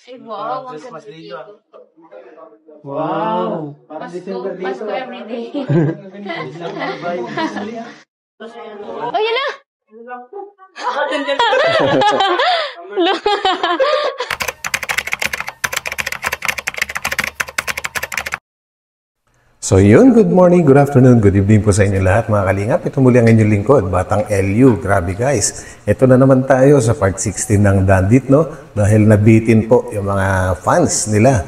Ay, wow. Ang ganda dito. Wow! Pasko everyday. Oh, yun na! So yun, good morning, good afternoon, good evening po sa inyo lahat mga kalingap. Ito muli ang inyong lingkod, Batang LU. Grabe guys, ito na naman tayo sa part 16 ng Dandit, no? Dahil nabitin po yung mga fans nila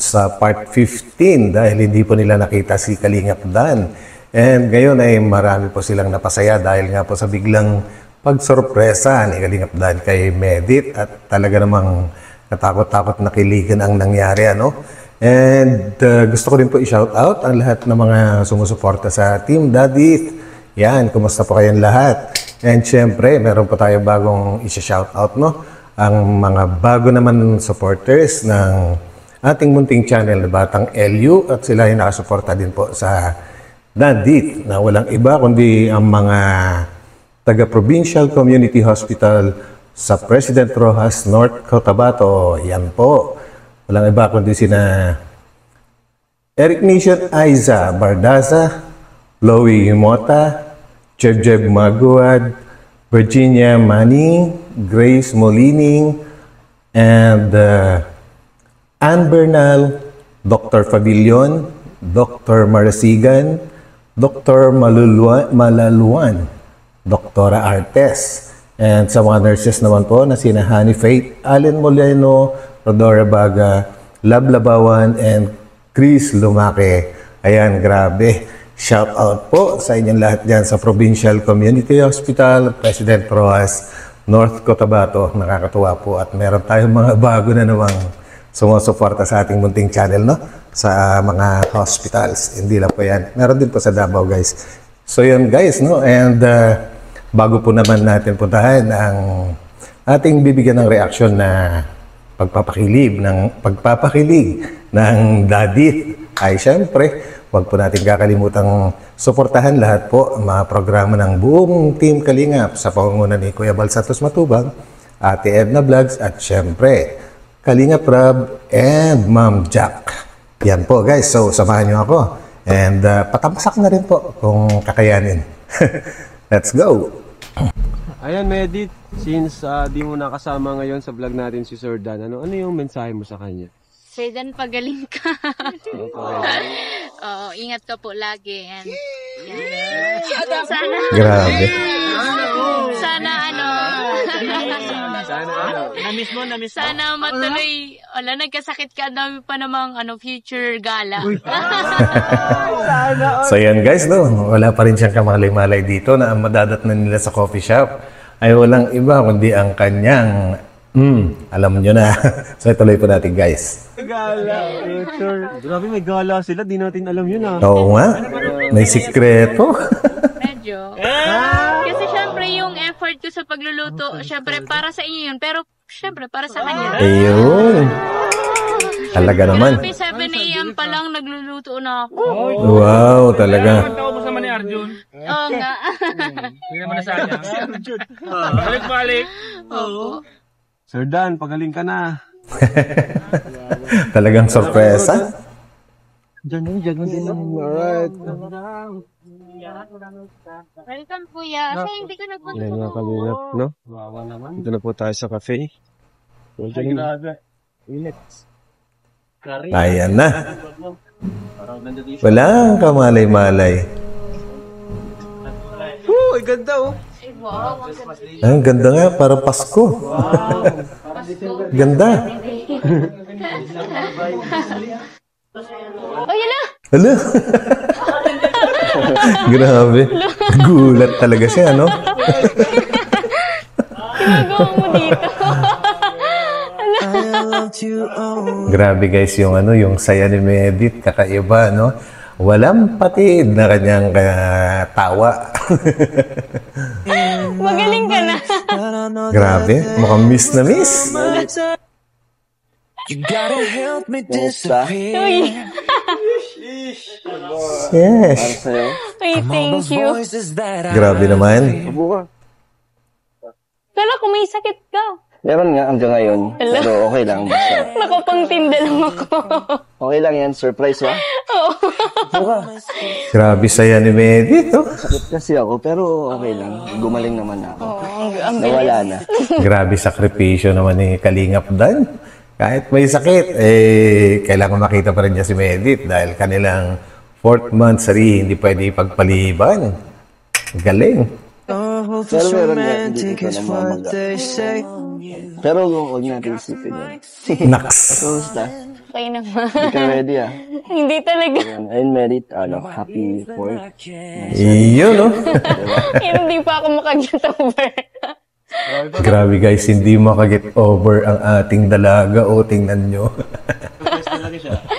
sa part 15 dahil hindi po nila nakita si Kalingap Dan. And ngayon ay marami po silang napasaya dahil nga po sa biglang pagsorpresa ni Kalingap Dan kay Medit at talaga namang katakot-takot na kiligan ang nangyari, ano? And gusto ko rin po i-shout out ang lahat ng mga sumusuporta sa Team Daddy. Yan, kumusta po kayong lahat? And syempre, meron po tayo bagong i-shout out, no? Ang mga bago naman supporters ng ating munting channel na Batang LU at sila ay nakasuporta din po sa Daddy na walang iba kundi ang mga taga-Provincial Community Hospital sa President Roxas, North Cotabato. Yan po. Walang iba kundi sina Eric Nation Aiza Bardaza, Loie Mota, Jeb Maguad, Virginia Manning, Grace Molining, and Ann Bernal, Dr. Fabilion, Dr. Marasigan, Dr. Malaluan, Dr. Artes, and sa mga nurses naman po na sina Honey Faith, Allen Moleno, Rodora Baga, Lab Labawan, and Chris Lumake. Ayan, grabe. Shout out po sa inyong lahat dyan sa Provincial Community Hospital, President Roxas, North Cotabato. Nakakatuwa po at meron tayong mga bago na namang sumusuporta sa ating munting channel, no? Sa mga hospitals. Hindi lang po yan. Meron din po sa Davao, guys. So yun, guys, no? And bago po naman natin puntahan ang ating bibigyan ng reaksyon na pagpapakilig ng Daddy ay syempre, wag po natin kakalimutang suportahan lahat po ang mga programa ng buong Team Kalingap sa pangunguna ni Kuya Bal Santos Matubang, Ate Edna Vlogs at syempre Kalingap Rob and Ma'am Jack. Yan po guys, so samahan nyo ako and patamasak na rin po kung kakayanin. Let's go! Ayan, Medit, since di mo nakasama ngayon sa vlog natin si Sir Dan, ano yung mensahe mo sa kanya? Sir Dan, pagaling ka. Oo, ingat ka po lagi. And, sana, Grabe. sana matuloy. Wala, nagkasakit ka, dami pa namang future gala. So yan guys, no? Wala pa rin siyang kamalay-malay dito na ang madadatnan nila sa coffee shop ay walang iba kundi ang kanyang alam nyo na. So ituloy po natin guys. Gala, sir. Grabe, may gala sila, di natin alam yun Oo nga, may sikreto. Medyo. Kasi syempre yung effort ko sa pagluluto, syempre para sa inyo yun, pero syempre para sa kanya. Ayun. Talaga naman. Grabe, 7 AM pa lang nagluluto na ako. Wow, talaga. Tawag mo sa ni Arjun. Oo nga. Hindi naman na sayang. Balik-balik. Oo. Sir Dan, pagaling ka na. Talagang sorpresa. Alright. Welcome, kuya. Kasi hindi ko nagpunta. Ayan mga Kalingap, no? Dito na po tayo sa cafe. Ayan na. Walang kamalay-malay. Ay, ganda oh. Wow, Ang ganda nga, para Pasko. Ganda. oh, yun na! Hala. Grabe. Gulat talaga siya, no? Ginagawa mo dito. Grabe guys, yung saya ni Medit, kakaiba, no? Walang patid na kanyang tawa. Magaling ka na. Grabe, mukhang miss na miss. Uy. Yes. Uy, thank you. Grabe naman. Kala ko may sakit ka. Meron nga hanggang ngayon. Pero okay lang. Basta. Nakapangtinda lang ako. Okay lang yan. Surprise ba? Oo. Buka. Grabe saya ni Medit, oh. Sakit kasi ako, pero okay lang. Gumaling naman ako. Ang Nawala na. Grabe sakripisyo naman ni Kalingap Dan. Kahit may sakit, kailangan makita pa rin niya si Medit dahil kanilang 4th monthsary, hindi pwede ipagpaliban. Galing. Pero meron nga, hindi ko namamaga. Pero huwag natin isipin yun. Naks. Kamusta? Okay naman. Hindi ka ready ah. Hindi talaga. Ayun, Merit, happy 4th. Iyon, no? Hindi pa ako makaget over. Grabe guys, hindi makaget over ang ating dalaga. O, tingnan nyo.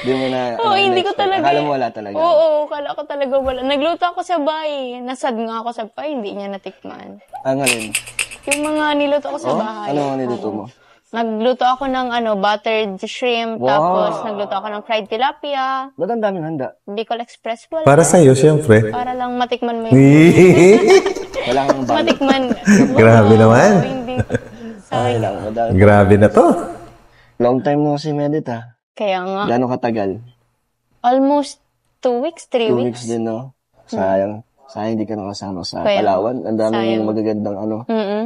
Hindi mo na, Hindi ko talaga. Akala mo wala talaga. Oo, akala ko talaga wala. Nagluto ako sa bahay. Nasad nga ako sa bahay, hindi niya natikman. Ang alin? Yung mga niluto ko sa bahay. Ano ang niluto mo? Nagluto ako ng buttered shrimp, Wow. tapos nagluto ako ng fried tilapia, Ba't ang daming handa? Bicol Express, wala. Para sa'yo, syempre. Para lang matikman mo yung... Wala kang balo. matikman. Grabe naman. Hindi. Okay lang, madami. Grabe na to. Long time no si Medit ah. Kaya nga, Gano'ng katagal? almost 2 weeks, 3 2 weeks. weeks din, no? Sayang. Sayang hindi ka nakasama sa Kaya, Palawan. Ang daming sayang. magagandang Mm-mm.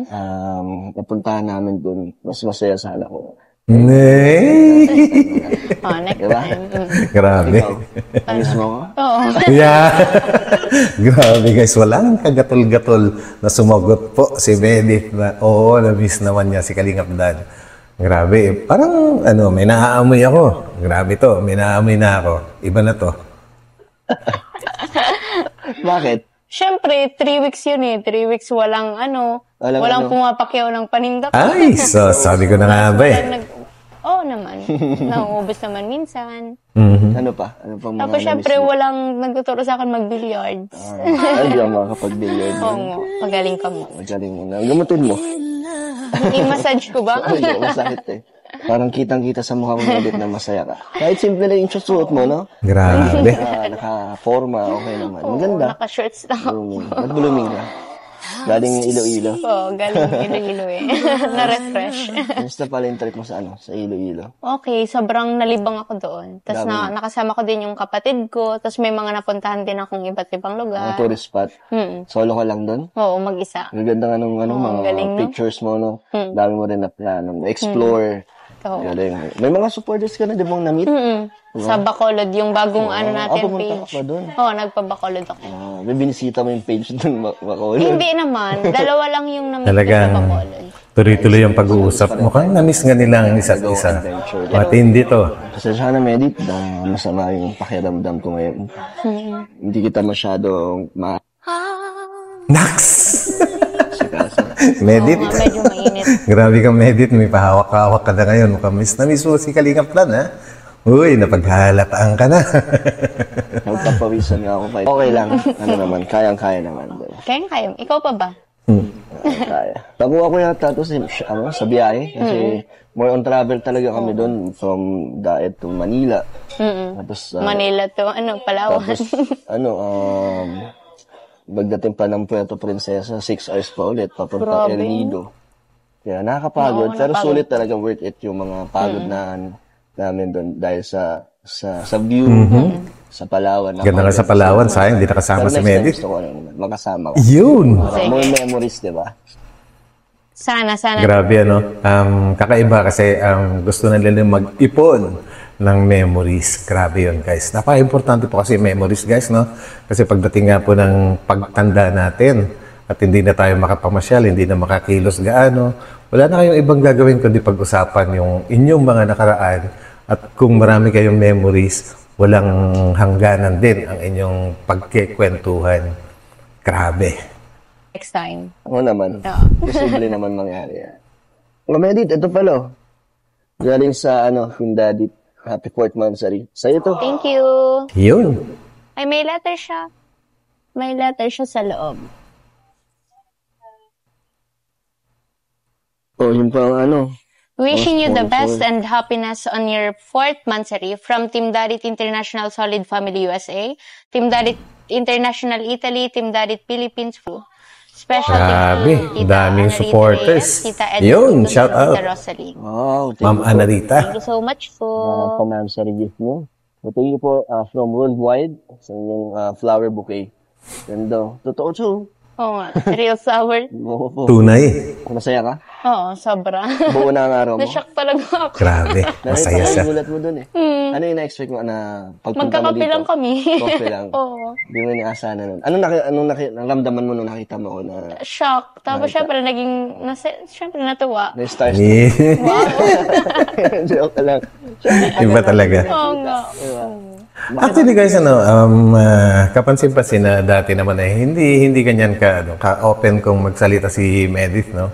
napuntahan namin dun. Mas masaya sana ko. Nay. Next Diba? time. Grabe. Miss mo ko? Oo. Yeah. Grabe guys, walang kagatol-gatol na sumagot po si Medit na oo, na-miss naman niya si Kalingap Dan. Grabe, parang may naaamoy ako. Grabe to, may naamoy na ako. Iba na to. Bakit? Siyempre, 3 weeks yun eh. 3 weeks walang walang pumapakyaw ng paninda ko. Ay, so sabi ko na nga ba eh. Oo naman. Nauubos naman minsan. Ano pa? Ano pang mga Tapos syempre, walang nagtuturo sa akin mag-billiards. Ay, di ako makakapag-billiard. Oo nga, pagaling ka mo. Magaling mo na. Gamutin mo. I-massage ko ba? Ay, di, masakit eh. Parang kitang-kita sa mukha mo Medit na masaya ka. Kahit simple lang yung suot mo, no? Grabe. Naka-forma, okay naman. Maganda. Naka-shirts lang. Blooming. Ba't blooming ka? Galing Iloilo. Oo, galing Iloilo eh. Na-refresh. Kamusta pala yung trip mo sa Sa Iloilo? Okay, sobrang nalibang ako doon. Tapos nakasama ko din yung kapatid ko. Tapos may mga napuntahan din akong iba't ibang Ang lugar. tourist spot. Solo ka lang doon? Oo, mag-isa. Ang ganda nga nung mga galing, no? pictures mo, no? Dami mo rin na plano. Explore. Oo. Galing. May mga supporters ka na, di bang na-meet? Sa Bacolod, yung bagong natin pumunta page. ka pa doon? Oo, nagpa-Bacolod ako. May binisita mo yung page doon, Bacolod. Hindi naman. Dalawa lang yung na-meet ko Talagang sa Bacolod. tuloy-tuloy ang pag-uusap. Mukhang na-miss nga nila ang isa't isa. Matindi to. Pasensya na, Medit, masama yung pakiramdam ko ngayon. Hindi kita masyadong Naks! masikasa. Medit. Oo nga, medyo mainit. Grabe kang Medit. May pahawak-hawak ka na ngayon. Mukhang miss mo si Kalingap Dan, ha? Uy, napaghalataan ka na. Nagpapawisan nga ako. Okay lang. Ano naman, kayang-kaya naman. Diba? Kaya. Ikaw pa ba? Kaya. Nakuha ko yata ito sa biyahe. Kasi more on travel talaga kami doon from Daet to Manila. Tapos, Manila to, Palawan. tapos pagdating pa ng Puerto Princesa, 6 hours pa ulit, papunta El Nido. Kaya nakakapagod, pero sulit talaga, worth it yung mga pagod namin doon dahil sa view, sa Palawan. Ganda nga sa Palawan, sayang, hindi nakasama si Medit. Gusto ko makasama ko. Yun! More memories, di ba? Sana. Grabe, kakaiba kasi gusto na nila mag-ipon ng memories. Grabe yun, guys. Napaka-importante po kasi memories, guys, no? Kasi pagdating nga po ng pagtanda natin at hindi na tayo makapamasyal, hindi na makakilos gaano, wala na kayong ibang gagawin kundi pag-usapan yung inyong mga nakaraan at kung marami kayong memories, walang hangganan din ang inyong pagkikwentuhan. Grabe. Next time. Oo naman. Posible naman mangyari yan. Medit, ito pala. Galing sa, Hindadit. Happy 4th monthsary. Sa'yo to. Thank you. Yun. Ay, may letter siya. May letter siya sa loob. Oh, yung pang Wishing you the best and happiness on your 4th monthsary from Team Darit International Solid Family USA, Team Darit International Italy, Team Darit Philippines. Special Grabe, thank you, Tita daming Ana supporters. Reyes, Tita Yun, Edna, shout Tita out. Rosalie. Wow, Ma'am Anarita. Thank you so much po. Maraming pa ma'am sa gift mo. So, thank you po from Worldwide sa inyong flower bouquet. Ganda. Totoo too. Oo nga, real sour. Oo po. Tunay. Masaya ka? Oo, sobra. Buo na ang araw mo. Na-shock talaga ako. Grabe, masaya siya. Gulat mo dun eh. Ano yung na-expect mo na pagpunta mo Magkakape dito? lang kami. Coffee lang. Oo. Hindi mo inaasahan na nun. Anong naramdaman mo nung nakita mo ko na Shock. Tapos syempre syempre natuwa. may stars? Eh, Joke lang. Iba talaga. Oo nga. Actually guys, kapansin-pansin na dati naman hindi ganyan ka-open kung magsalita si Medith, no?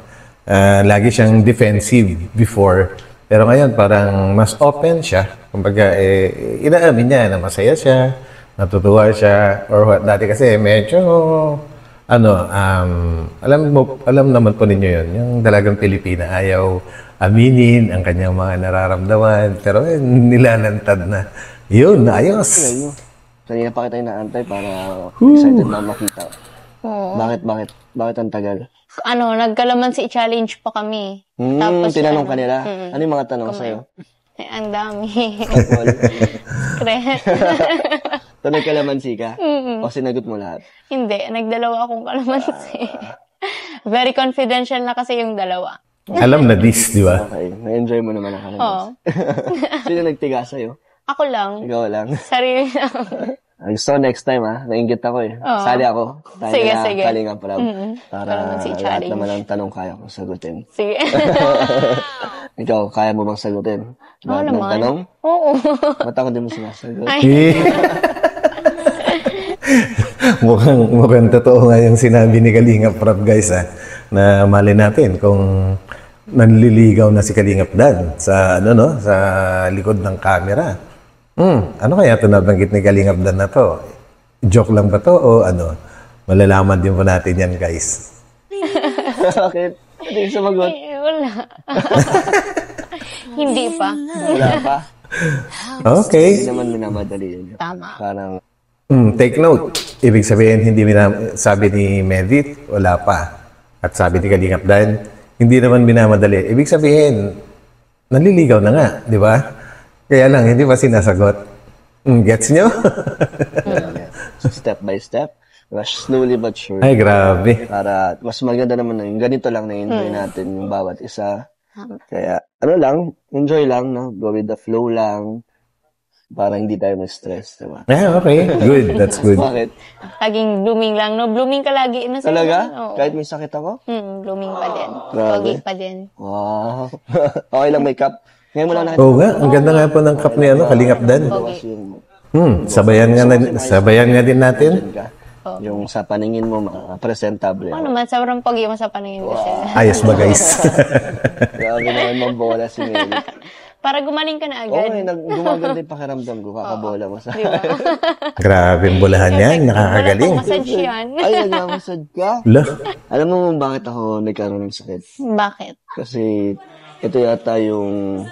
Lagi siyang defensive before. Pero ngayon parang mas open siya. Kumbaga, inaamin niya na masaya siya, natutuwa siya, or what. Dati kasi medyo, alam naman po ninyo yun, yung dalagang Pilipina ayaw aminin ang kanyang mga nararamdaman. Pero nilalantad na. Yun, ayos. Kanina pa kita inaantay para excited na makita. Bakit ang tagal? Nagkalamansi challenge pa kami. Tinanong kanila. Ano yung mga tanong sa'yo? Ang dami. Secret. So, nagkalamansi ka? O sinagot mo lahat? Hindi, nagdalawa akong kalamansi. Very confidential na kasi yung dalawa. Alam na this, di ba? Okay, na-enjoy mo naman ang kalamansi. Sino nagtiga sa'yo? Ako lang. Ikaw lang. Sarili lang. So, next time nainggit ako eh. Sali ako. Sige. Kalinga Prab. Para Kalamansi lahat challenge. naman ang tanong kaya kong sagutin. Sige. Ikaw, kaya mo bang sagutin? Lahat ng naman. tanong? Oo. Ba't ako di mo sinasagot? Eh. mukhang totoo nga yung sinabi ni Kalingap Prab, guys, na mali natin kung nanliligaw na si Kalingap Dan sa sa likod ng camera. Ano kaya ito nabanggit ni Kalingap Dan na to? Joke lang ba to o ano? Malalaman din po natin yan, guys. Bakit? Hindi sumagot. Wala. Hindi pa. Wala pa. Okay. Hindi naman minamadali yun. Tama. Parang, Take note. Ibig sabihin, sabi ni Medit, wala pa. At sabi ni Kalingap Dan, hindi naman minamadali. Ibig sabihin, naliligaw na nga, di ba? Kaya lang, hindi pa sinasagot. Gets nyo? step by step. Slowly but surely. Ay, grabe. Para mas maganda naman na yung ganito lang na-enjoy natin yung bawat isa. Kaya, enjoy lang, no? Go with the flow lang. Para hindi tayo ma-stress, diba? Okay. Good. That's good. Bakit? Laging blooming lang, no? Blooming ka lagi. Talaga? Oo. Kahit may sakit ako? Blooming pa din. Grabe. Pogi pa din. Wow. Okay lang, may cup. Ngayon mo lang nakita. Oo nga, ang ganda nga po ng cup ni Kalingap Dan. Sabayan nga din natin. Yung sa paningin mo, presentable. Ano naman, sobrang pogi mo sa paningin ko siya. Ayos ba, guys? Grabe naman mambola si Meli. Para gumaling ka na agad. Okay, gumaganda yung pakiramdam ko. Kakabola mo sa... Diba? Grabe ang bulahan yan. Nakakagaling. Walang massage yan. Ay, nagmamasad ka? Lah. Alam mo bakit ako nagkaroon ng sakit? Bakit? Kasi ito yata yung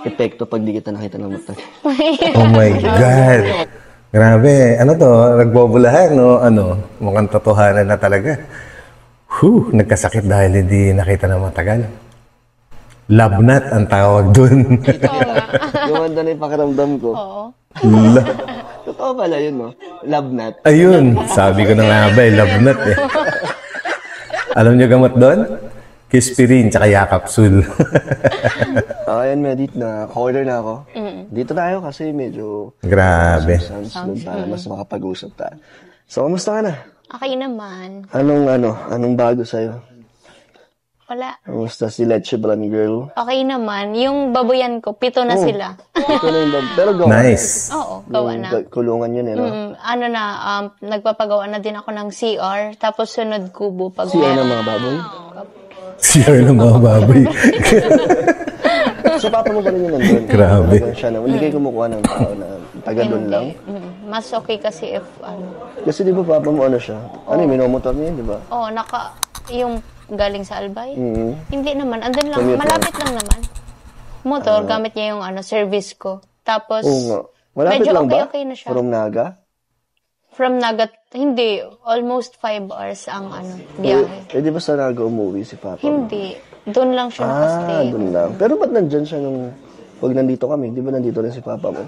epekto pag di kita nakita ng mata. Oh my God. Grabe. Ano to? Nagbobulahan, no? Mukhang totohanan na talaga. Nagkasakit dahil hindi nakita ng matagal. Labnat ang tawag dun. Oo nga. Gumanda na yung pakiramdam ko. Oo. Totoo pala yun, no? Love nut. Ayun. Sabi ko na nga ba, labnat eh. Alam niyo gamot doon? Kispirin, tsaka yakapsul. Ayan, Medit, na corner na ako. Dito tayo kasi medyo... Grabe. Sounds para mas makapag-usap tayo. So, kamusta ka na? Okay naman. Anong bago sa'yo? Wala. Kamusta si Leche Brand Girl? Okay naman. Yung baboyan ko, 7 na sila. Ito na yung pero gawa. Nice. Oo, gawa na. Kulungan yun, no? Nagpapagawa na din ako ng CR. Tapos sunod kubo pag... Siya ng mga baboy? Share ng mga baboy. So, papa mo pa rin yun nandun? Grabe. Siya na, hindi kayo kumukuha ng tao na taga doon lang? Mas okay kasi if Kasi di ba papa mo siya? Yung minomotor niya, di ba? yung galing sa Albay. Mm-hmm. Hindi naman. Andun lang. Commute Malapit lang naman. Motor, gamit niya yung service ko. Tapos, Oo nga. Malapit medyo lang ba? okay na siya. From Naga? From Nagat, hindi, almost 5 hours ang biyahe. Di ba sa Naga umuwi si Papa? Hindi, doon lang siya nakastay. Doon lang. Pero ba't nandyan siya nung pag nandito kami? Di ba nandito rin si Papa mo?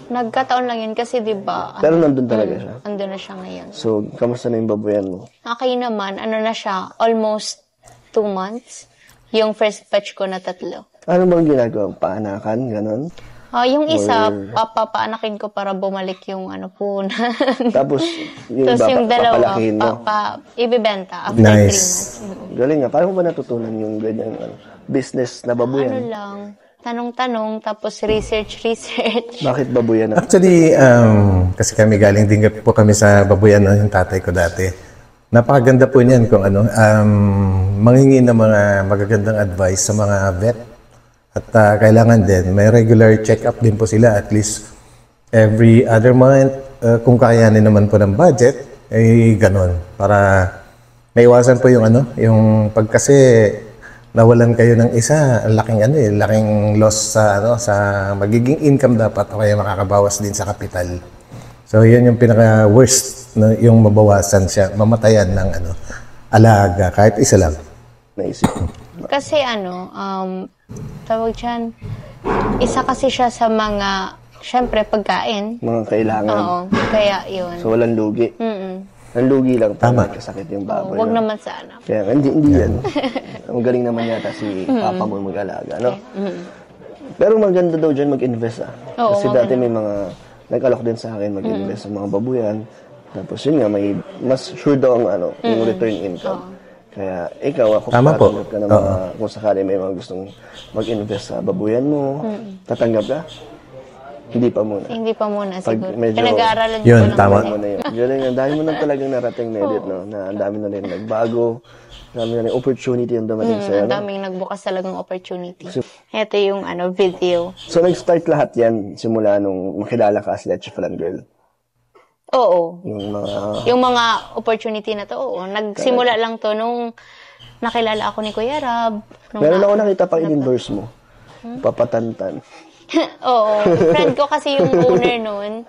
Nagkataon lang yun kasi di ba? Pero nandun talaga siya? Nandun na siya ngayon. So, kamusta na yung babuyan mo? Okay naman, na siya, almost 2 months. Yung first batch ko na 3. Ano bang ginagawa? Paanakan? Ganon? Yung isa, papaanakin ko para bumalik yung punan. Tapos, yung Tapos iba, yung dalawa, papalakihin mo? ibibenta after 3 Nice. months. Galing nga. Paano mo ba natutunan yung ganyan business na babuyan? Ano lang, tanong-tanong, tapos research. Bakit babuyan na? Actually, kasi kami galing din po kami sa babuyan, no, yung tatay ko dati. Napakaganda po niyan kung manghingi ng mga magagandang advice sa mga vet. At kailangan din, may regular check-up din po sila at least every other month. Kung kayanin naman po ng budget, ganon. Para maiwasan po yung yung pag kasi nawalan kayo ng isa, laking loss sa magiging income dapat o kaya makakabawas din sa kapital. So, yun yung pinaka-worst, yung mabawasan siya, mamatayan ng alaga, kahit isa lang. Naisip. Kasi tawag dyan, isa kasi siya sa mga, syempre, pagkain. Mga kailangan. Oo, kaya yun. So, walang lugi. Ang lugi lang Tama. kasakit yung baboy. Huwag no? naman sana. Kaya hindi yan. Ang galing naman yata si Papa mo mag-alaga, no? Pero maganda daw dyan mag-invest, Oo, Kasi dati may mga, nag-alok din sa akin mag-invest sa mga babuyan. Tapos yun nga, may mas sure daw ang yung return income. Kaya ikaw, ako Tama po. ka ng mga, kung sakali may mga gustong mag-invest sa babuyan mo, tatanggap ka? Hindi pa muna. Hindi pa muna Pag siguro. medyo- Pinag-aaralan Yun, ko tama. Mo na yun. Galing, ang dami mo na talagang narating na edit, no? Na ang dami na rin nagbago, ang dami na rin opportunity yung dumating sa'yo, Ang no? daming nagbukas talagang opportunity. Ito yung video. So, nag-start lahat yan simula nung makilala ka as Leche Flan Girl. Oo. Yung mga... Yung mga opportunity na to, oo. Nagsimula lang to nung nakilala ako ni Kuya Rab. Meron ako nakita pa in-endorse mo. Papatantan. Oo. Friend ko kasi yung owner nun.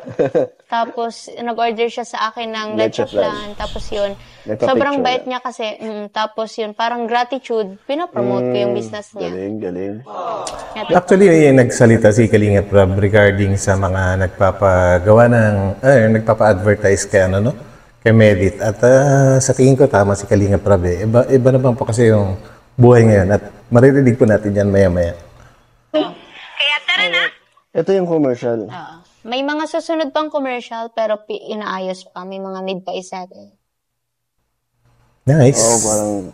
Tapos, nag-order siya sa akin ng Leche leche flan. Tapos yun, Nagpa-picture sobrang bait na. niya kasi. Tapos yun, parang gratitude, pinapromote ko yung business niya. Galing. Actually, nagsalita si Kalingap Rob regarding sa mga nagpapagawa nagpapa-advertise kay kay Medit. At sa tingin ko tama si Kalingap Rob eh. Iba naman po kasi yung buhay ngayon at maririnig po natin yan maya-maya. Kaya tara na. Ito yung commercial. May mga susunod pang commercial pero inaayos pa. May mga need pa isettle. Nice. Parang...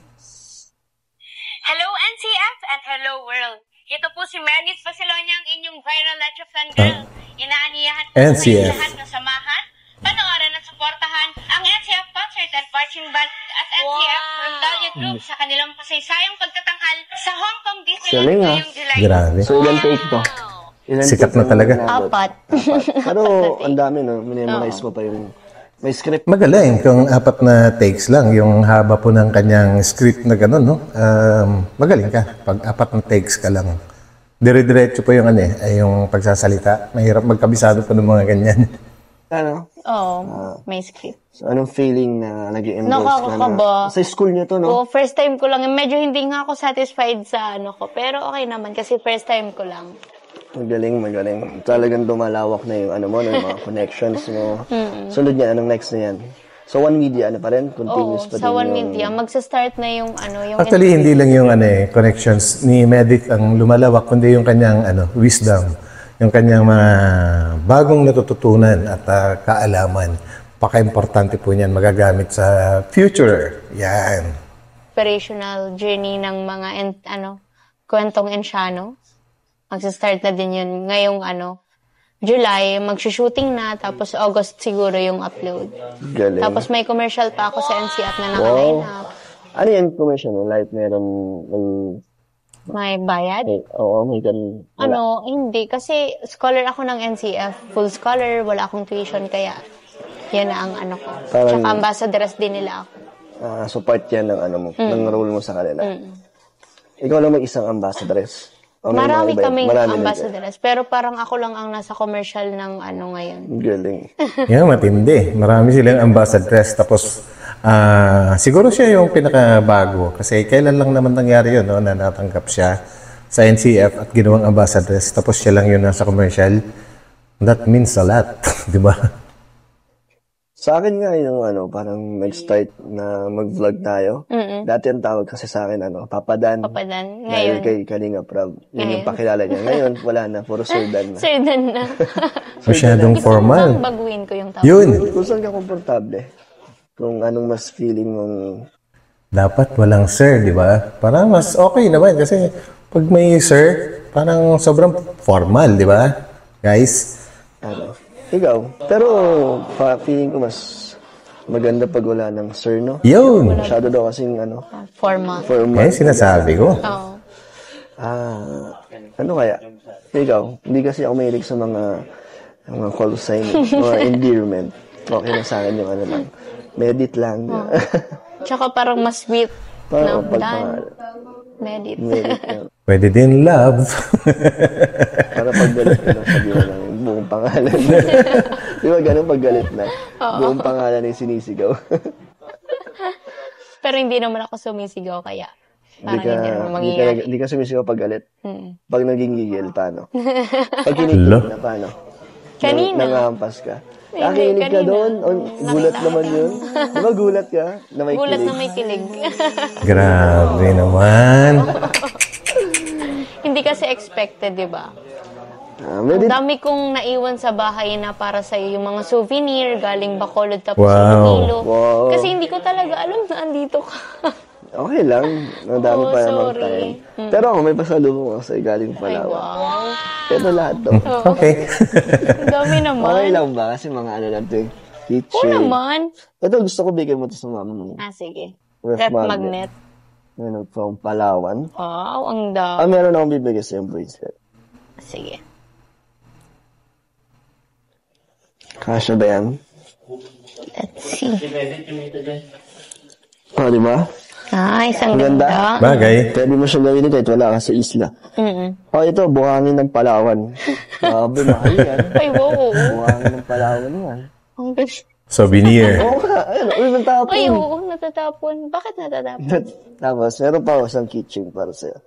Hello NCF at hello world. Ito po si Meredith Pasilonia, ang inyong viral Leche Flan Girl. Inaaniyahan po sa NCF. lahat na samahan, panoorin at suportahan ang NCF Concert and Marching Band at NCF Rondalia Group sa kanilang kasaysayang pagtatanghal sa Hong Kong Disneyland Galing, ngayong July. Grabe. So, ilan take to? Ilan Sikat take na talaga. inabot? 4. Pero, ang dami, no? Minimalize mo pa yung... May script. Magaling kung 4 na takes lang yung haba po ng kanyang script na gano'n, no? Magaling ka pag 4 na takes ka lang. Dire-diretso po yung yung pagsasalita. Mahirap magkabisado po ng mga ganyan. Ano? Oo, may script. So, anong feeling na nag-i-endorse ka Nakakakaba. Sa school niyo to, no? Oo, first time ko lang. Medyo hindi nga ako satisfied sa ko. Pero okay naman kasi first time ko lang. Magaling. Talagang dumalawak na yung yung mga connections mo. Sunod niya, anong next na yan? So, One Media, pa rin? Oo, Continuous pa din sa One yung... Media, magsa-start na yung yung Actually, hindi lang yung connections ni Medic ang lumalawak, kundi yung kanyang wisdom, yung kanyang mga bagong natututunan at kaalaman. Paka-importante po niyan magagamit sa future. Yan. operational journey ng mga kwentong Ensiano. Magsa-start na din yun ngayong July, magsushooting na, tapos August siguro yung upload. Galing. Tapos may commercial pa ako sa NCF na naka-line up. Ano yan commercial? Like, meron... May bayad? Oo, may ganun. Hindi. Kasi scholar ako ng NCF. Full scholar, wala akong tuition, kaya yan na ang ko. Parang- Tsaka ambassadoress din nila ako. So, part yan ng ng role mo sa kanila. Ikaw lang mag-isang ambassadress. O may Marami mga iba- kaming marami din ambassadors, pero parang ako lang ang nasa commercial ng ano ngayon. kayo. Galing. Yan, matindi. Marami silang ambassadress. Tapos, siguro siya yung pinakabago. Kasi kailan lang naman nangyari yun, no, na natanggap siya sa NCF at ginawang ambassadress. Tapos siya lang yun nasa commercial. That means a lot. Di ba? Sa akin nga yung parang nag-start na mag-vlog tayo. Dati ang tawag kasi sa akin, Papadan. Papadan. Dahil Ngayon, kay Kalinga Prab. Yun yung pakilala niya. Ngayon, wala na. Puro Sir Dan na. Sir Dan na. Masyadong Gusto mo formal. bang baguhin ko yung tawag? Yun. Kung saan ka komportable. Kung anong mas feeling mong... Dapat walang sir, di ba? Para mas okay naman. Kasi pag may sir, parang sobrang formal, di ba? Guys? Ikaw. Pero, feeling ko mas maganda pag wala ng sir, no? Yun. Masyado daw kasing, Formal. formal. Eh, sinasabi ko. Oo. Ano kaya? Ikaw, hindi kasi ako mahilig sa mga call sign, mga endearment. Okay na sa akin yung lang. Medit lang. Tsaka parang mas sweet. Parang No, Dan. pagmahal. Medit. Medit lang. Pwede din love. Para pag galit ka na, sabi mo lang yung buong pangalan. Di ba ganun pag galit na? Buong pangalan yung sinisigaw. Pero hindi naman ako sumisigaw kaya. Parang hindi naman Hindi mangyayari. ka sumisigaw pag galit. Pag naging gigil, paano? Pag Lo. kinikilig na, paano? Kanina. Nangahampas ka. Hindi, Nakikinig ka kanina. doon? O, gulat Nakita naman ka. yun? Di ba gulat ka? Na may Gulat kilig? na may kilig. Grabe naman. Hindi kasi expected, di ba? Medit. Ang dami kong naiwan sa bahay na para sa yung mga souvenir galing Bacolod tapos Wow. Iloilo. Wow. Kasi hindi ko talaga alam na andito ka. Okay lang. Ang dami Oo, pa namang sorry. time. Pero ako, may pasalubong ako sa'yo galing Ay, Palawan. wow. Ito lahat to. Okay. Ang dami naman. Okay lang ba? Kasi mga lang to eh. Oo Teacher. naman. Ito, gusto ko bigyan mo to sa mama mo. Sige. Ref Ref magnet. magnet. Ano, from Palawan. Wow, ang dami. Meron akong bibigyan sa yung bracelet. Sige. Kasha ba yan? Let's see. Di ba? Nice, ang Maganda. ganda. Bagay. Pwede mo siyang gawin kahit wala ka sa isla. Ito, buhangin ng Palawan. Grabe, mahal yan. Ay, wow. Buhangin ng Palawan yan. Ang ganda. Souvenir. Oo nga, ayun, ayun, tapon. Ay, oo, natatapon. Bakit natatapon? Tapos, meron pa ako isang keychain para sa'yo.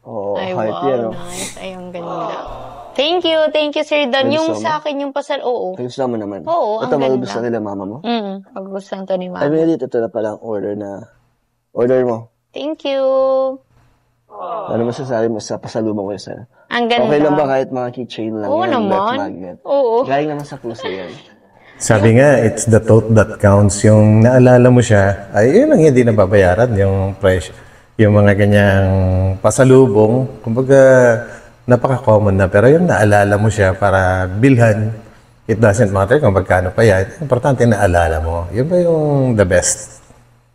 Oo, Ay, heart wow, yan. Oh. nice. Ay, ang ganda. Thank you, Sir Dan. May Yung gusto mo? sa akin, yung pasal, oo. Gusto mo naman. Oo, ang ito, ganda. magugustuhan nila mama mo. Magugustuhan to ni Ay, Mama. Meredith, ito na pala ang order mo. Thank you. Ano masasabi mo sa pasalubong ko sa'yo? Ang ganda. Okay lang ba kahit mga keychain lang Oo yan, naman. left magnet? Oo. Galing naman sa puso yan. Sabi nga, it's the thought that counts. Yung naalala mo siya, ay yun ang hindi nababayaran, yung presyo. Yung mga ganyang pasalubong, kumbaga, napaka-common na. Pero yung naalala mo siya para bilhan, it doesn't matter kung magkano pa yan. Importante naalala mo. Yun ba yung the best?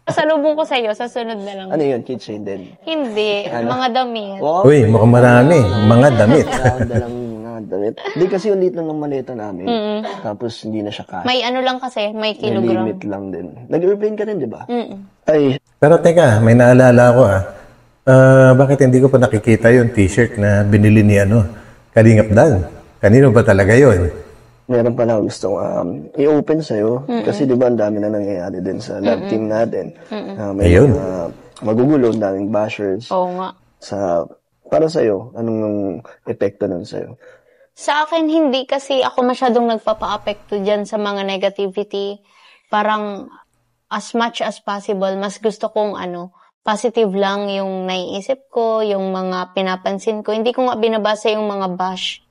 Pasalubong ko sa'yo, sa sunod na lang. Ano yun? Keychain din. Hindi, mga damit. Wow. Uy, mukhang marami. Mga damit. Dalang mga damit. Hindi kasi yung liit lang ng maleta namin. Tapos hindi na siya kaya. May ano lang kasi, may May kilogram. limit lang din. Nag-airplane ka rin, di ba? Ay, Pero teka, may naalala ko bakit hindi ko pa nakikita yung t-shirt na binili ni Kalingap Dan? Kanino ba talaga yun? meron pala ako gusto i-open sa'yo. Kasi di ba ang dami na nangyayari din sa lab team natin. May Ayun. mga magugulo, ang daming bashers. Oo nga. Para sa'yo, anong epekto nun sa'yo? Sa akin, hindi kasi ako masyadong nagpapa-apekto dyan sa mga negativity. Parang, as much as possible, mas gusto kong positive lang yung naiisip ko, yung mga pinapansin ko. Hindi ko nga binabasa yung mga bash.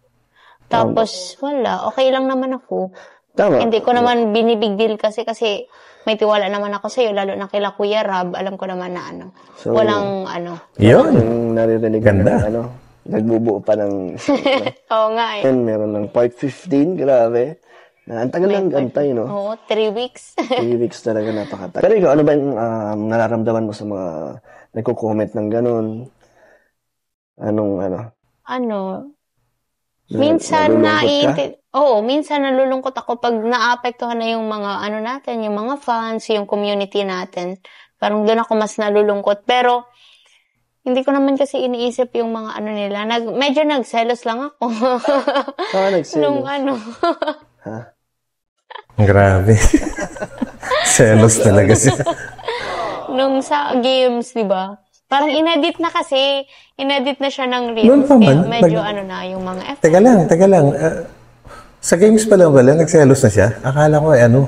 Tapos, wala. Okay lang naman ako. Tama. Hindi ko naman binibig deal kasi may tiwala naman ako sa'yo, lalo na kila Kuya Rab, alam ko naman na So, walang Yun. Yung naririnig Ganda. na nagbubuo pa ng Oo nga eh. and meron ng part 15, grabe. Ang tagal lang antay, no? Oo, 3 weeks. 3 weeks talaga, napakatagal. Pero ikaw, ano ba yung nararamdaman mo sa mga nagko-comment ng ganun? Minsan Nalulungkot ka? minsan nalulungkot ako pag naapektuhan na yung mga natin, yung mga fans, yung community natin. Parang doon ako mas nalulungkot. Pero Hindi ko naman kasi iniisip yung mga ano nila. Medyo nagselos lang ako. Nagselos. Nung ano. Grabe. Selos talaga siya. Nung sa games, di ba? Parang inedit na kasi. Inedit na siya ng reels. Noon pa man, Medyo ano na yung mga effects. Teka lang. Sa games pa lang wala, nagselos na siya. Akala ko ano.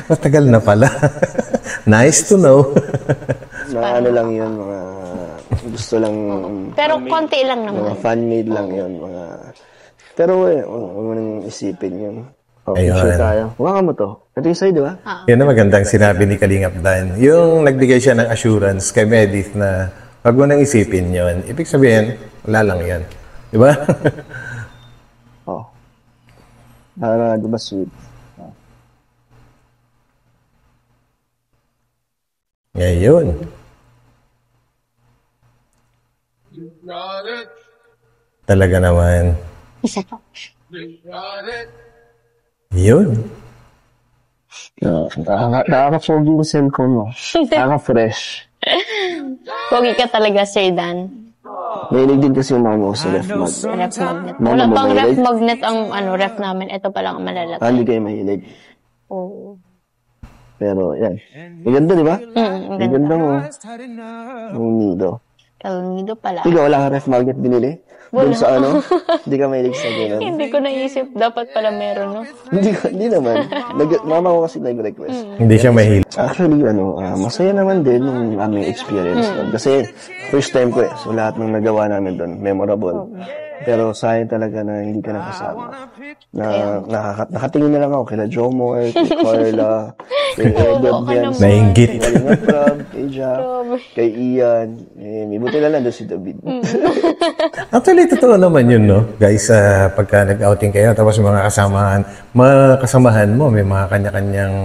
Matagal na pala. Nice to know. Na ano lang yun, mga gusto lang, Pero konti lang mga naman. fan-made lang yun, mga... Pero huwag mo nang isipin yun. Ayun. Sure tayo. Huwag mo to. Ito yung sa'yo, di ba? Yan ang magandang sinabi ni Kalingap Dan. Yung nagbigay siya ng assurance kay Medith na wag mo nang isipin yon. Ibig sabihin, wala lang yan. Di ba? Oo. Para, di ba, sweet? Ngayon. Talaga naman. Isa pa. Yun. Nakaka-foggy yung cellphone mo. Nakaka-fresh. Pogi ka talaga, Sir Dan. Mahilig din kasi yung mama ko sa ref mag. Ref magnet. Mama Wala mo pang mahilig? ref magnet ang ref namin. Ito pa lang ang malalaki. Hindi kayo mahilig. Oo. Pero, yan. Ang ganda, di ba? Ang Ang ganda mo. Ang nido. Kalmido pala. Ikaw, wala kang ref magnet binili? Doon sa ano? Hindi ka mahilig sa ganun. Hindi ko naisip. Dapat pala meron, no? Hindi naman. Mama ko kasi nag-request. Hindi siya mahilig. Actually, masaya naman din yung aming experience doon. Kasi, first time ko So, lahat ng nagawa namin doon, memorable. Pero sayang talaga na hindi ka nakasama. Nakatingin na lang ako kila Jomor, kay Carla, kay Edward Jens, Nainggit. kay Kalingap Rob, kay Jack, kay Ian. May buti na lang doon si David. Actually, totoo naman yun, no? Guys, pagka nag-outing kayo, tapos mga kasamahan mo, may mga kanya-kanyang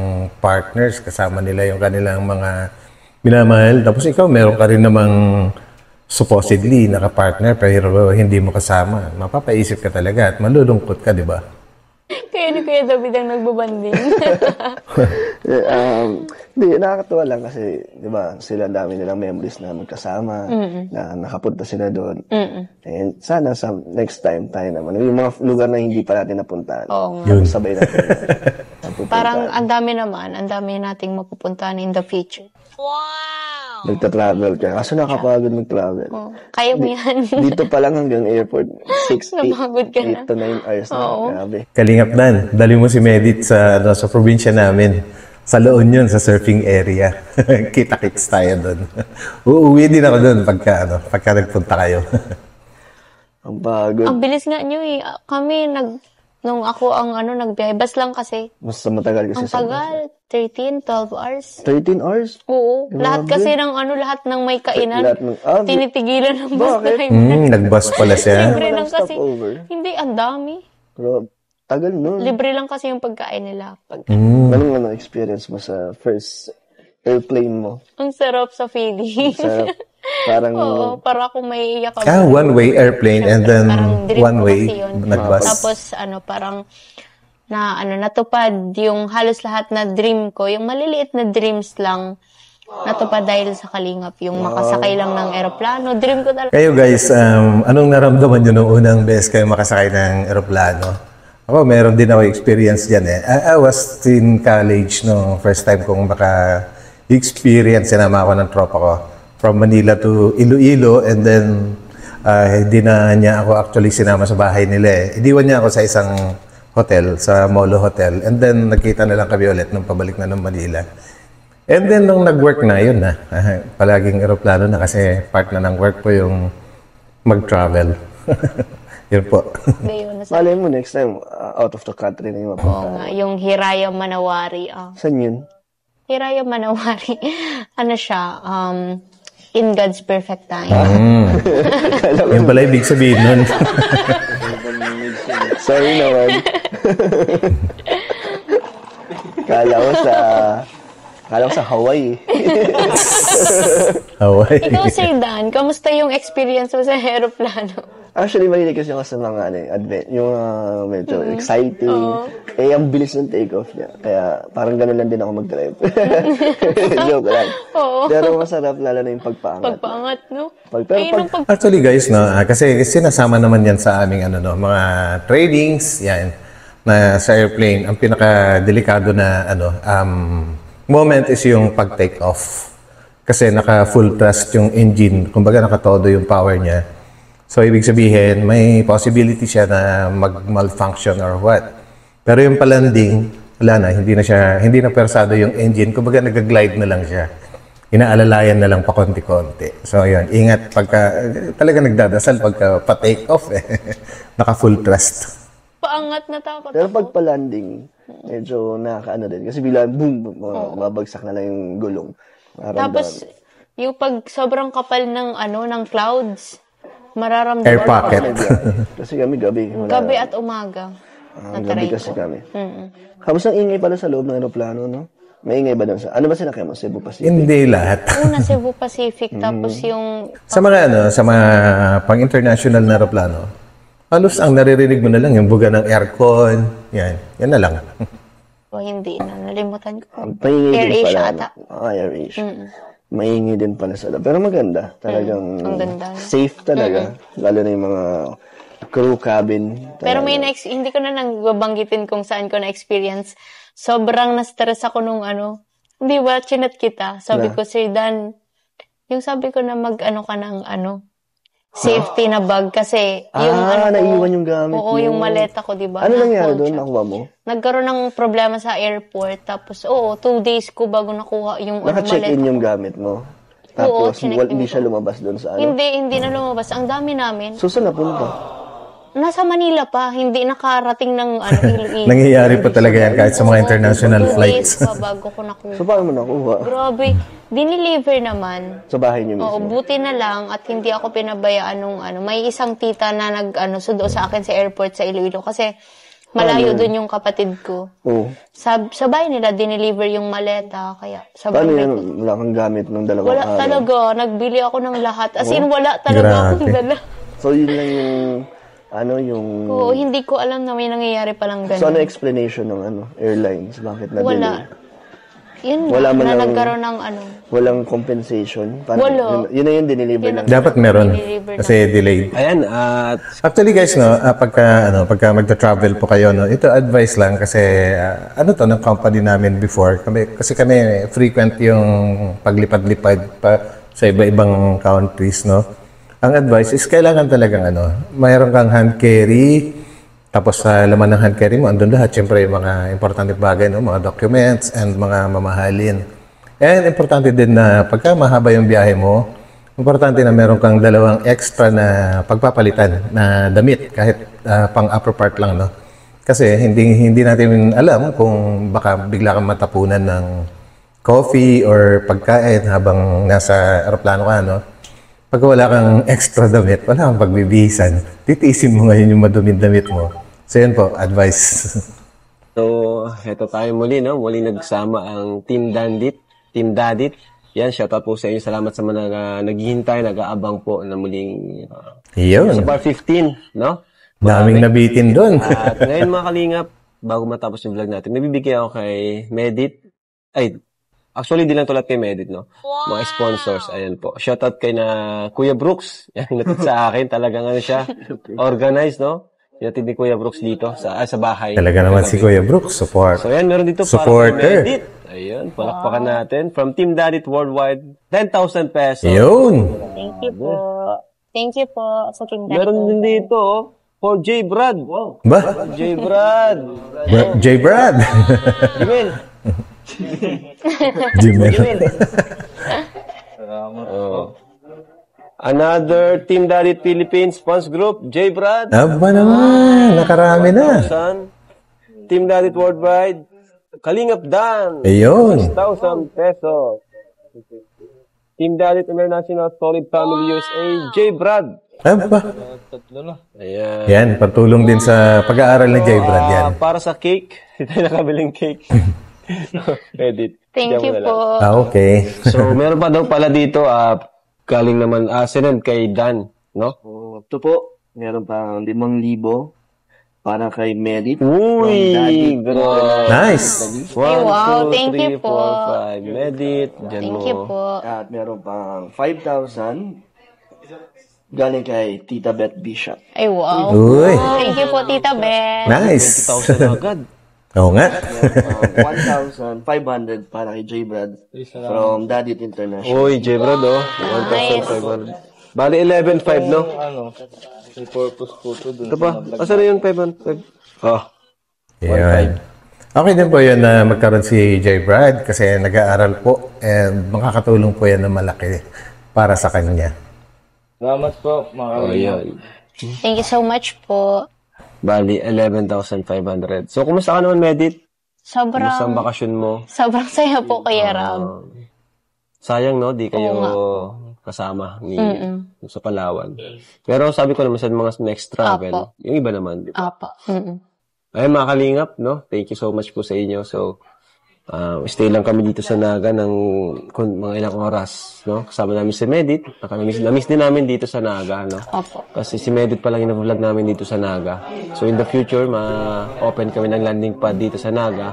partners, kasama nila yung kanilang mga minamahal. Tapos ikaw, meron ka rin namang supposedly naka-partner, pero hindi mo kasama. Mapapaisip ka talaga at malulungkot ka, di ba? Kaya ni Kuya David ang nagbabanding. Hindi, nakakatuwa lang kasi, di ba, sila dami nilang memories na magkasama, na nakapunta sila doon. And sana sa next time tayo naman, yung mga lugar na hindi pa natin napuntahan. Oo Yun. Sabay natin. Parang ang dami nating mapupuntahan in the future. Nagta-travel ka. Kaso nakapagod mag-travel. Oh, kaya mo yan. Dito pa lang hanggang airport, 6, Napagod ka na. 8 to 9 hours na. Grabe. Kalingap Dan, dali mo si Medit sa probinsya namin. Sa Loon yun, sa surfing area. Kita-kits tayo doon. Uuwi din ako doon pagka nagpunta kayo. Ang pagod. Ang bilis nga nyo eh. Kami, nung ako ang nagbiyahe, bus lang kasi. Mas matagal kasi Ang tagal. 13, 12 hours. 13 hours? Oo. Grabe. Lahat kasi ng lahat ng may kainan. Lahat ng- tinitigilan ng bus Bakit? driver. Nag-bus pala siya. Libre lang Walang kasi. stopover. Hindi, ang dami. Pero, tagal nun. Libre lang kasi yung pagkain nila. Anong experience mo sa first airplane mo? Ang sarap sa feeling. Parang, Oo, para akong may iyak. One-way airplane and then Parang dream ko one-way kasi yun. nag-bus. Tapos parang natupad yung halos lahat na dream ko, yung maliliit na dreams lang natupad dahil sa Kalingap, yung makasakay lang ng eroplano. Dream ko talaga. Kayo guys, anong naramdaman nyo nung unang beses kayo makasakay ng eroplano? Ako, meron din ako experience dyan eh. I was in college no first time kong maka-experience. Sinama ako ng tropa ko from Manila to Iloilo and then hindi na niya ako actually sinama sa bahay nila eh. Iniwan niya ako sa isang hotel, sa Molo Hotel. And then nagkita na lang kami ulit nung pabalik na ng Manila. And then nung nag-work na, yun na. Palaging eroplano na kasi part na ng work po yung mag-travel. Yun po. malay mo next time, out of the country na yung Oo mapunta. nga, yung Hiraya Manawari. Saan yun? Hiraya Manawari, siya, in God's perfect time. Yun pala ibig sabihin nun. Sorry naman. Kala ko Akala ko sa Hawaii. Hawaii. Ikaw, Sir Dan, kamusta yung experience mo sa aeroplano? Actually, mahilig kasi ako sa mga yung medyo exciting. Eh, ang bilis ng take-off niya. Kaya parang gano'n lang din ako mag-drive. Joke lang. Oo. Pero masarap lalo na yung pagpaangat. Pagpaangat, no? Pero Actually guys, no, kasi sinasama naman yan sa aming mga trainings, yan, na sa airplane. Ang pinaka-delikado na moment is yung pag-take off. Kasi naka-full thrust yung engine, kumbaga nakatodo yung power niya. So, ibig sabihin, may possibility siya na mag-malfunction or what. Pero yung palanding, wala na, hindi na persado yung engine. Kumbaga, nag-glide na lang siya. Inaalalayan na lang pa konti-konti. So, yun, ingat talaga nagdadasal pagka pa-take off Naka-full thrust. Paangat na takot Pero ako. pag pa-landing, medyo nakakaano din. Kasi bigla, boom, mabagsak na lang yung gulong. Tapos, yung pag sobrang kapal ng clouds, mararamdaman. Air pocket. Kasi kami gabi. Gabi at umaga. Gabi kasi kami. Kamusta ang ingay pala sa loob ng aeroplano, no? May ingay ba doon sa... Ano ba sinakay mo? Cebu Pacific? Hindi lahat. Una, Cebu Pacific, tapos yung... Sa mga pang-international na aeroplano, halos ang naririnig mo na lang yung buga ng aircon. Yan na lang. hindi na. Nalimutan ko. Maingay Air din Asia pala. ata. Air Asia. Maingay din pala sa loob. Pero maganda. Talagang ang ganda. safe talaga. Lalo na yung mga crew cabin. Pero hindi ko na nang kung saan ko na-experience. Sobrang na-stress ako nung di ba, chinat kita. Sabi ko, Sir Dan, yung sabi ko na ka ng safety na bag kasi yung naiwan yung gamit oo, mo. yung maleta ko, di ba? Ano nangyari doon? Nakuha mo? Nagkaroon ng problema sa airport. Tapos, 2 days ko bago nakuha yung Naka-check-in maleta. yung gamit mo. Tapos, chinek hindi ko. siya lumabas doon sa Hindi na lumabas. Ang dami namin. So, saan napunta? Nasa Manila pa, hindi nakarating ng Iloilo. Nangyayari pa talaga yan kahit sa mga international 2 flights. days pa bago ko nakuha. So, paano mo nakuha? Grabe. Dineliver naman. Sa bahay niyo Oo, mismo? buti na lang at hindi ako pinabayaan nung May isang tita na sundo sa akin sa airport sa Iloilo kasi malayo doon yung kapatid ko. Oo. Sa bahay nila, dineliver yung maleta. Kaya Paano sobrang yan? Wala kang gamit ng dalawang wala araw? talaga. Nagbili ako ng lahat. As in, wala talaga akong Grabe. dala. So, yun lang yung... Oo, hindi ko alam na may nangyayari palang ganun. So, ano explanation ng airlines? Bakit na-delay? Wala. Yun Wala man na lang- nagkaroon ng Walang compensation? Wala. Yun na yung dineliver Yun lang. Dapat meron Dineliver na. kasi delayed. Ayan, at Actually guys, no, pagka magta-travel po kayo, no, ito advice lang kasi ng company namin before. Kasi kami frequent yung paglipad-lipad pa sa iba-ibang countries, no. Ang advice is kailangan talagang mayroon kang hand carry, tapos sa laman ng hand carry mo, andun lahat, syempre yung mga importante bagay, no, mga documents and mga mamahalin. And importante din na pagka mahaba yung biyahe mo, importante na meron kang 2 extra na pagpapalitan na damit kahit pang upper part lang, no? Kasi hindi natin alam kung baka bigla kang matapunan ng coffee or pagkain habang nasa aeroplano ka, no? Pag wala kang extra damit, wala kang pagbibihisan, titiisin mo ngayon yung maduming damit mo. So yun po, advice. so, eto tayo muli, no? Muli nagsama ang Team Dadit. Yan, shoutout po sa inyo. Salamat sa mga naghihintay, nag-aabang po na muling Yun. sa bar 15, no? Daming nabitin doon. At ngayon mga kalingap, bago matapos yung vlog natin, nabibigyan ako kay Medit. Actually, di lang tulad kay Medit, no? Mga sponsors, ayan po. Shoutout kay na Kuya Brooks. Yan, hinatid sa akin. Talagang siya, organized, no? Hinatid ni Kuya Brooks dito sa bahay. Talaga naman si Kuya Brooks, support. So, yan, meron dito para Supporter. kay Medit. Ayun, palakpakan natin. From Team Dadit Worldwide, 10,000 pesos. Yun. Thank you po. Thank you po sa King Daddy. Meron din dito, for J. Brad. Wow. Ba? J. Brad. J. Brad. Jimel. Jimel. Oh. Another Team Dadit Philippines Spons Group, J. Brad. Aba naman, nakarami na. Team Dadit Worldwide, Kalingap Dan. Ayun. 6,000 pesos. Team Dadit International Solid Family USA, J. Brad. Aba. Ayan. Yan, patulong din sa pag-aaral ni J. Brad yan. Para sa cake, hindi tayo nakabiling cake. Medit. Thank Diyan mo you na lang. po. Okay. So, meron pa daw pala dito, galing naman, sinend kay Dan, no? Ito po, meron pang 5,000 para kay Merit. Uy, grabe. Nice. Ay, wow. Thank you po. 5. Medit, dyan Thank mo. you po. At meron pang 5,000 galing kay Tita Beth Bishop. Ay, wow. Uy. Thank you po, Tita Beth. Nice. 20,000 agad. Oo nga. Meron pang 1,500 para kay J. Brad from Daddy International. Uy, J-Brad, oh. 1,500. Bali, 11,500, no? May purpose po to dun. Ito pa. Asa na yung 500? Oh. Yan. Okay din po yun na magkaroon si J. Brad kasi nag-aaral po and makakatulong po yan na malaki para sa kanya. Salamat po, mga Oh, kalingap. yan. Thank you so much po. Bali, 11,500. So, kumusta ka naman, Medit? Kumusta ang Sobrang, bakasyon mo? sobrang saya po, Kuya Rab. Sayang, no? Di kayo Oo nga. kasama ni sa Palawan. Pero sabi ko naman sa mga next travel, Apo. yung iba naman, di ba? Apa. Ay, mga kalingap, no? Thank you so much po sa inyo. So, stay lang kami dito sa Naga ng mga ilang oras, no? Kasama namin si Medit. Namiss din namin dito sa Naga, no? Opo. Kasi si Medit pa lang yung vlog namin dito sa Naga. So, in the future, ma-open kami ng landing pad dito sa Naga.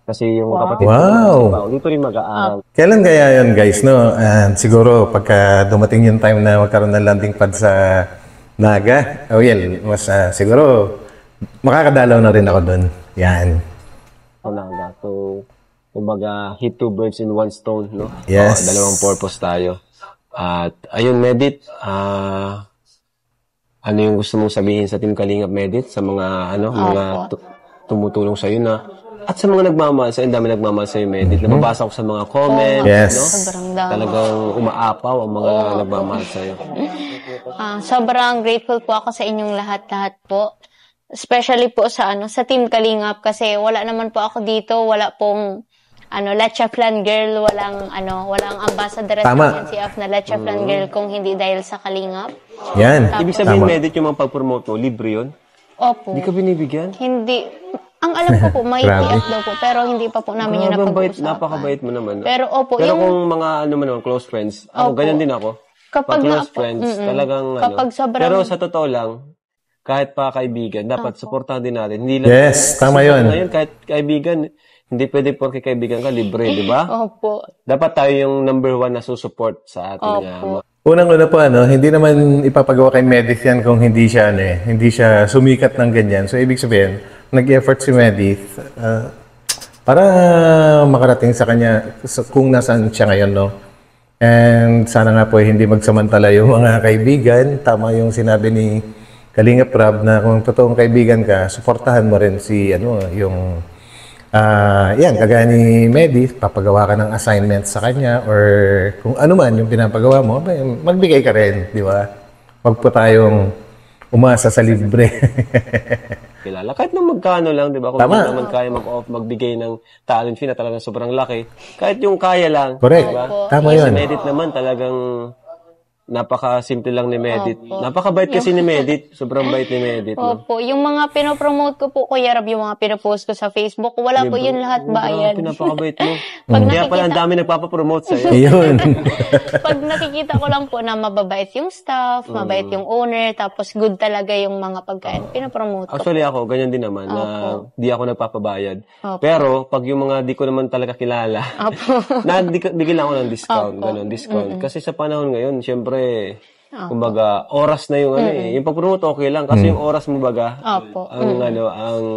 Kasi yung kapatid Wow. dito rin mag-aaral. Kailan kaya yun, guys, no? And siguro, pagka dumating yung time na magkaroon ng landing pad sa Naga, mas siguro, makakadalaw na rin ako doon. Yan. Sa Naga. So, kumbaga, hit 2 birds in 1 stone, no? Yes. Dalawang purpose tayo. At, ayun, Medit, ano yung gusto mong sabihin sa Team Kalingap, Medit? Sa mga, mga tumutulong sa'yo na, at sa mga nagmamahal sa'yo, ang dami nagmamahal sa'yo, Medit. Nababasa ko sa mga comments, Yes. no? Sobrang dami. Talagang umaapaw ang mga nagmamahal sa'yo. Sobrang grateful po ako sa inyong lahat-lahat po. Especially po sa sa Team Kalingap kasi wala naman po ako dito, wala pong Lecha Flan Girl, walang ambassador sa Tama. NCF na Lecha Flan Girl kung hindi dahil sa Kalingap. Yan. Ibig sabihin, Tama. Medit, yung mga pag-promote mo, libre yun? Opo. Hindi ka binibigyan? Hindi. Ang alam ko po, may Grabe. TF daw po, pero hindi pa po namin yun Grabe, ang bait, napag-uusapan. napakabait mo naman. Pero opo, Pero yung kung mga naman, close friends, ako, Opo. ganyan din ako. Kapag Pag close na- friends, talagang Kapag sobrang- Pero sa totoo lang, kahit pa kaibigan, dapat supportahan din natin. Hindi lang, Yes, tama yun. Ngayon, kahit kaibigan, hindi pwede porke kaibigan ka, libre, di ba? Opo. Dapat tayo yung number 1 na susupport sa ating mga Unang-una po, hindi naman ipapagawa kay Medith yan kung hindi siya, hindi siya sumikat ng ganyan. So, ibig sabihin, nag-effort si Medith para makarating sa kanya kung nasaan siya ngayon, no? And sana nga po hindi magsamantala yung mga kaibigan. Tama yung sinabi ni Kalingap Rab na kung totoong kaibigan ka, suportahan mo rin si, yung yan, kagaya ni Medi, papagawa ka ng assignment sa kanya or kung ano man yung pinapagawa mo, magbigay ka rin, di ba? Huwag po tayong umasa sa libre. kilala. Kahit nang magkano lang, di ba? Kung Tama. hindi naman kaya magbigay ng talent fee na talagang sobrang laki, kahit yung kaya lang. Correct. di ba? Tama Si yun. Medit naman talagang napaka-simple lang ni Medit. Napakabait kasi ni Medit. Sobrang bait ni Medit. No? Opo. Yung mga pinopromote ko po, Kuya Rab, yung mga pinopost ko sa Facebook, wala po yun lahat bayad. Napakabait mo. Pag Kaya pala ang nakikita- dami nagpapapromote sa'yo. Ayun. Pag nakikita ko lang po na mababait yung staff, mabait yung owner, tapos good talaga yung mga pagkain, pinopromote ko. Actually ako, ganyan din naman na di ako nagpapabayad. Opo. Pero pag yung mga di ko naman talaga kilala, Opo. bigyan lang ako ng discount, Opo. ganun, discount. Kasi sa panahon ngayon, syempre, kumbaga, oras na yung yung pag-promote okay lang kasi yung oras mo baga, Opo. ang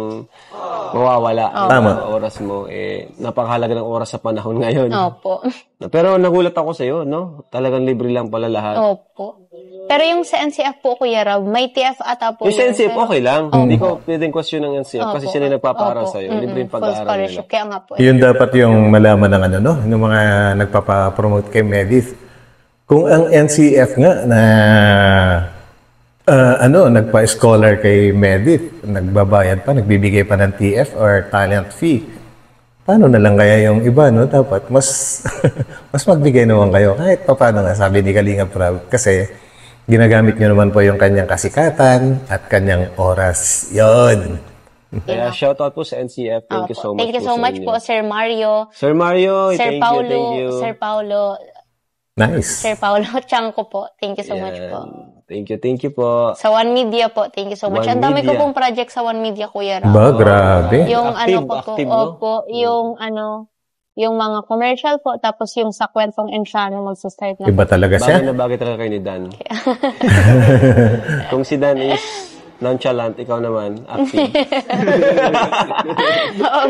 mawawala. Tama. Ang oras mo, napakahalaga ng oras sa panahon ngayon. Opo. Pero nagulat ako sa'yo, no? Talagang libre lang pala lahat. Opo. Pero yung sa NCF po, Kuya Rab, may TF ata po Yung sa yun, NCF, pero- okay lang. Hindi ko pwedeng question ng NCF kasi Opo. sila yung nagpapaaral Opo. sa'yo. Libre yung Full pag-aaral scholarship. nila. Kaya nga po. Yun dapat yung malaman ng ng mga nagpapapromote kay Medith. Kung ang NCF nga na nagpa-scholar kay Medith, nagbabayad pa, nagbibigay pa ng TF or talent fee. Paano na lang kaya yung iba, no? Dapat mas mas magbigay naman kayo kahit pa paano nga, sabi ni Kalingap Rab, kasi ginagamit nyo naman po yung kanyang kasikatan at kanyang oras. Yon. Kaya shoutout po sa NCF. Thank you so much Thank you so much po, Sir Mario. Sir Mario, Sir thank Paulo, you. Sir Paulo, Nice. Sir Paulo Chanco po. Thank you so much po. Thank you po. Sa One Media po, thank you so much. One Ang dami ko Media. pong project sa One Media, Kuya Ram. Ba, grabe. Yung Active, ano ko active, po, no? opo, yung mga commercial po, tapos yung sa Kwentong Enchano, magsa-start na. Iba talaga Bagay siya. na bagay talaga kay ni Dan. Kung si Dan is nonchalant, ikaw naman, active.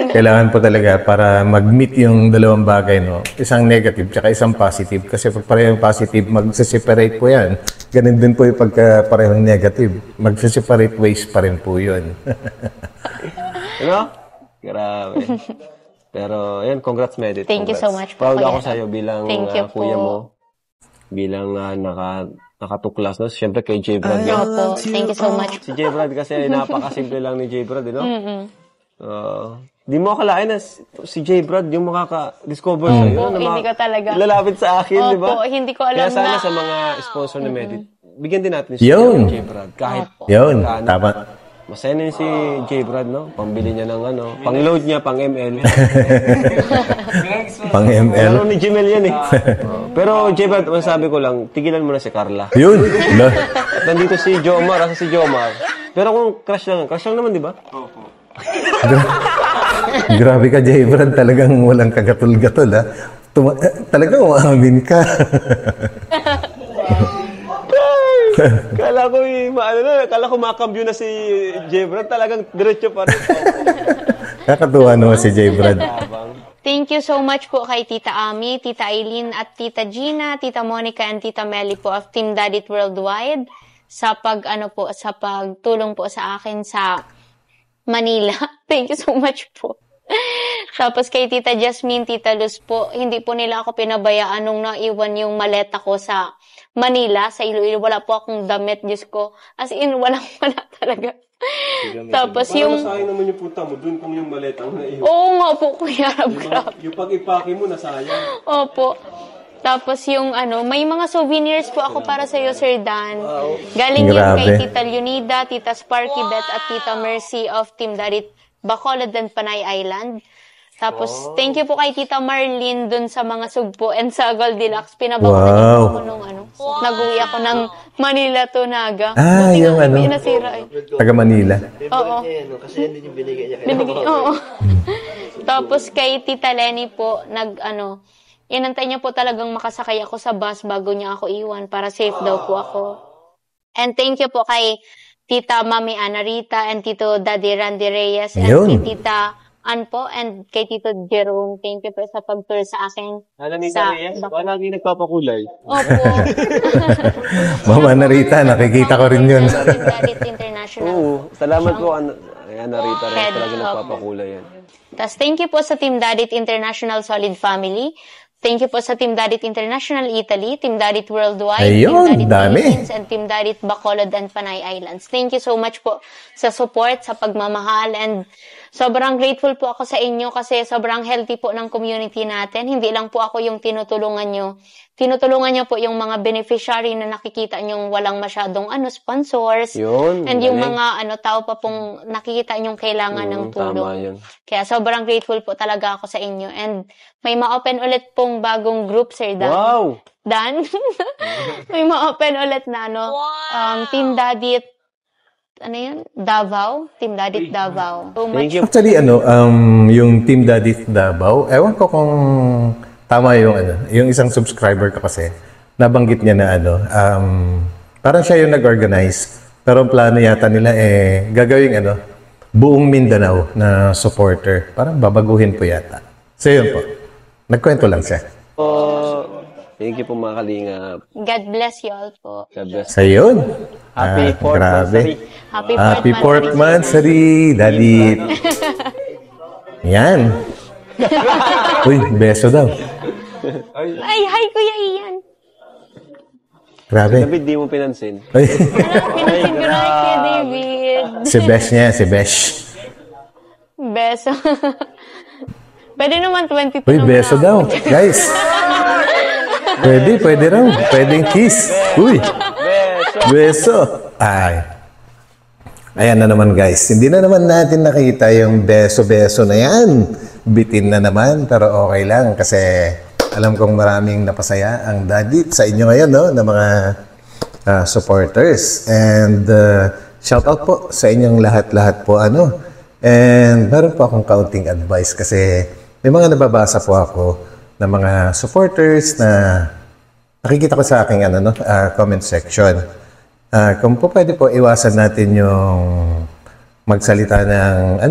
Kailangan po talaga para mag-meet yung dalawang bagay, no? Isang negative tsaka isang positive. Kasi pag parehong positive, mag-separate po yan. Ganun din po yung pagka parehong negative. Mag-separate ways pa rin po yun. Ano? Grabe. Pero, yan, congrats, Medit. Thank you so much po, Proud Kuya ako Ram. sa'yo bilang Thank you kuya po. mo. Bilang nakatuklas, no? Siyempre kay J. Brad. yan. Opo, thank you so much. Si J. Brad kasi napakasimple lang ni J. Brad, no? Di mo akalain na si J. Brad yung makaka-discover sa'yo. Opo, hindi ko talaga. Lalapit sa akin, di ba? Opo, hindi ko alam Kaya sana na. sa mga sponsor ni Medit, bigyan din natin si Yun. J. Brad. Kahit Yun, magkano. tama. Masaya na yun si J. Brad, no? Pambili niya ng pang-load niya, pang-ML. Pang ML. Ano ni Jimel yan eh. Pero J. Brad, masabi ko lang, tigilan mo na si Carla. Yun. At nandito si Jomar, si Jomar. Pero kung crush lang naman, di ba? Grabe ka, J. Brad. Talagang walang kagatul-gatul, ha? Talagang umaamin ka. Kala ko makambyo na si J. Brad, talagang diretso pa rin. Kakatuwa naman si J. Brad. Thank you so much po kay Tita Ami, Tita Aileen at Tita Gina, Tita Monica and Tita Melly po of Team Dadit Worldwide sa sa pagtulong po sa akin sa Manila. Thank you so much po. Tapos kay Tita Jasmine, Tita Luz po, hindi po nila ako pinabayaan nung naiwan yung maleta ko sa Manila, sa Iloilo. Wala po akong damit, Diyos ko. As in, wala talaga. Tapos yung... Nasayang naman yung punta mo dun kung yung maletang na iyo. Oo nga po, Kuya Rab, grabe. Yung pag-ipake mo, nasayang. Opo. Tapos yung may mga souvenirs po ako para sa iyo, Sir Dan. Galing yun Grabe. kay Tita Leonida, Tita Sparky Beth at Tita Mercy of Team Darit Bacolod and Panay Island. Tapos, thank you po kay Tita Marlene dun sa mga sugpo and sa Goldilocks. Pinabakot ako nung nag-uwi ako ng Manila to Naga. Ah, Buti yung nga hindi nasira eh. Taga Manila. Oo. Kasi yan din yung binigay niya. Oo. Tapos kay Tita Lenny po, inantay niya po talagang makasakay ako sa bus bago niya ako iwan para safe daw po ako. And thank you po kay Tita Mami Ana Rita and Tito Daddy Randy Reyes and Yun. kay Tita Ann po and kay Tito Jerome. Thank you po sa pag-tour sa akin. Nita Reyes, wala nang nagpapakulay. Opo. Mama Narita, nakikita ko rin yun. Dalit International. Oo, salamat po, Narita Reyes, Head talaga of- nagpapakulay yan. Tapos, thank you po sa Team Dadit International Solid Family. Thank you po sa Team Dadit International Italy, Team Dadit Worldwide, Ayun, Team Dadit dami. Philippines, and Team Dadit Bacolod and Panay Islands. Thank you so much po sa support, sa pagmamahal, and sobrang grateful po ako sa inyo kasi sobrang healthy po ng community natin. Hindi lang po ako yung tinutulungan nyo. Tinutulungan nyo po yung mga beneficiary na nakikita nyong walang masyadong sponsors. Yun, And yung galing. mga tao pa pong nakikita nyong kailangan ng tulong. Tama yun. Kaya sobrang grateful po talaga ako sa inyo. And may ma-open ulit pong bagong group, Sir Dan. Wow! Dan? May ma-open ulit na, Team Dadit, Davao? Team Dadit Davao. So Thank much. you. Actually, yung Team Daddy Davao, ewan ko kung tama yung isang subscriber ko kasi, nabanggit niya na parang siya yung nag-organize, pero ang plano yata nila gagawing buong Mindanao na supporter. Parang babaguhin po yata. So yun po. Nagkwento lang siya. Thank you po mga kalingap. God bless you all po. God bless. So yun. Happy 4th grabe. anniversary. Happy 4th monthsary, Daddy. Yan. Uy, beso daw. Ay, hi, Kuya Ian. Grabe. David, di mo pinansin. Uy, Pinasin ko na kay David. si Besh niya, si Besh. Beso. Pwede naman 22 Uy, naman beso ako. daw. Guys. Pwede raw. Pwedeng kiss. Uy, beso. Ay. Ayan na naman guys, hindi na naman natin nakita yung beso-beso na yan. Bitin na naman, pero okay lang kasi alam kong maraming napasaya ang Dadit sa inyo ngayon, no, na mga supporters. And shout out po sa inyong lahat-lahat po, ano. And meron po akong kaunting advice kasi may mga nababasa po ako na mga supporters na nakikita ko sa aking comment section. Kung po pwede po iwasan natin yung magsalita ng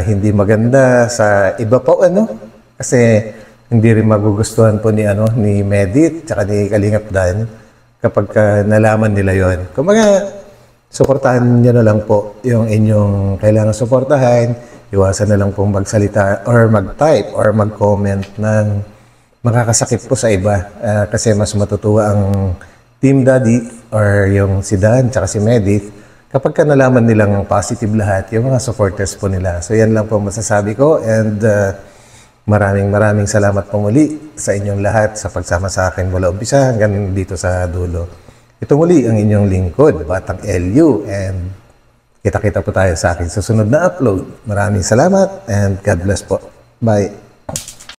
hindi maganda sa iba po, kasi hindi rin magugustuhan po ni Medit tsaka ni Kalingap Dan kapag nalaman nila yon. Kumbaga, suportahan niyo na lang po yung inyong kailangan suportahan. Iwasan na lang pong magsalita or mag-type or mag-comment ng makakasakit po sa iba. Kasi mas matutuwa ang Team Daddy or yung si Dan tsaka si Medit kapag nalaman nilang positive lahat yung mga supporters po nila. So yan lang po masasabi ko and maraming salamat po muli sa inyong lahat sa pagsama sa akin mula umpisa hanggang dito sa dulo. Ito muli ang inyong lingkod, Batang LU, and kita-kita po tayo sa aking susunod na upload. Maraming salamat and God bless po. Bye!